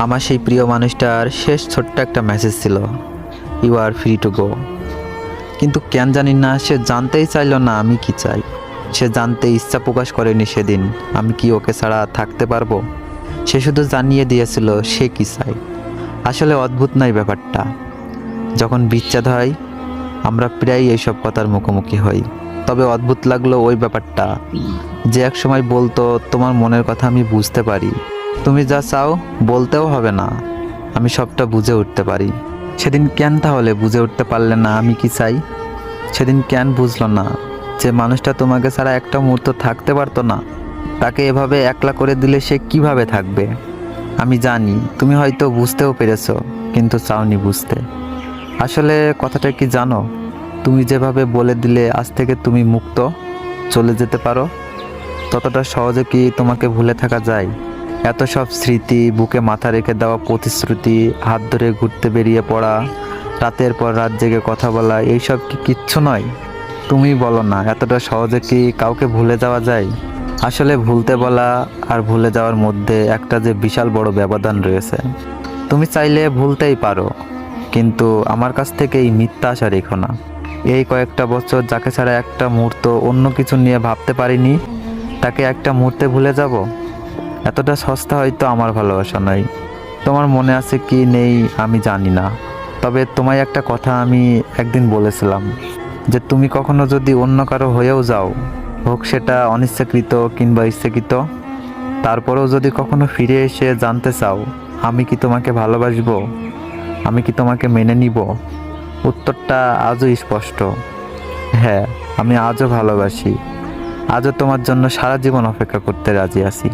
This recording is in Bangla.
আমার সেই প্রিয় মানুষটার শেষ ছোট্ট একটা মেসেজ ছিল, you are free to go. কিন্তু কেন জানি না, সে জানতেই চাইল না আমি কি চাই। সে জানতে ইচ্ছা প্রকাশ করেনি সেদিন আমি কি ওকে ছাড়া থাকতে পারবো। সে শুধু জানিয়ে দিয়েছিল সে কি চাই। আসলে অদ্ভুত নয় ব্যাপারটা? যখন বিচ্ছেদ হয় আমরা প্রায় এইসব কথার মুখোমুখি হই। তবে অদ্ভুত লাগলো ওই ব্যাপারটা যে এক সময় বলতো, তোমার মনের কথা আমি বুঝতে পারি, তুমি যা চাও বলতেও হবে না, আমি সবটা বুঝে উঠতে পারি। সেদিন কেন তাহলে বুঝে উঠতে পারলে না আমি কি চাই? সেদিন কেন বুঝলো না যে মানুষটা তোমাকে ছাড়া একটা মুহূর্ত থাকতে পারতো না? তাকে এভাবে একলা করে দিলে সে কিভাবে থাকবে? আমি জানি তুমি হয়তো বুঝতেও পেরেছো, কিন্তু চাওনি বুঝতে। আসলে কথাটা কি জানো, তুমি যেভাবে বলে দিলে আজ থেকে তুমি মুক্ত, চলে যেতে পারো, ততটা সহজে কি তোমাকে ভুলে থাকা যায়? এত সব স্মৃতি, বুকে মাথা রেখে দেওয়া প্রতিশ্রুতি, হাত ধরে ঘুরতে বেরিয়ে পড়া, রাতের পর রাত জেগে কথা বলা, এইসব কি কিচ্ছু নয়? তুমি বলো না, এতটা সহজে কি কাউকে ভুলে যাওয়া যায়? আসলে ভুলতে বলা আর ভুলে যাওয়ার মধ্যে একটা যে বিশাল বড় ব্যবধান রয়েছে। তুমি চাইলে ভুলতেই পারো, কিন্তু আমার কাছ থেকে এই মিথ্যা আশা রেখো না। এই কয়েকটা বছর যাকে ছাড়া একটা মুহূর্ত অন্য কিছু নিয়ে ভাবতে পারিনি, তাকে একটা মুহূর্তে ভুলে যাব? এতটা সস্তা হয়তো আমার ভালোবাসা নয়। তোমার মনে আছে কি নেই আমি জানি না, তবে তোমায় একটা কথা আমি একদিন বলেছিলাম, যে তুমি কখনো যদি অন্য কারো হয়েও যাও, হোক সেটা অনিচ্ছাকৃত কিংবা ইচ্ছাকৃত, তারপরেও যদি কখনো ফিরে এসে জানতে চাও আমি কি তোমাকে ভালোবাসবো, আমি কি তোমাকে মেনে নিব, উত্তরটা আজও স্পষ্ট, হ্যাঁ, আমি আজও ভালোবাসি। আজও তোমার জন্য সারা জীবন অপেক্ষা করতে রাজি আছি।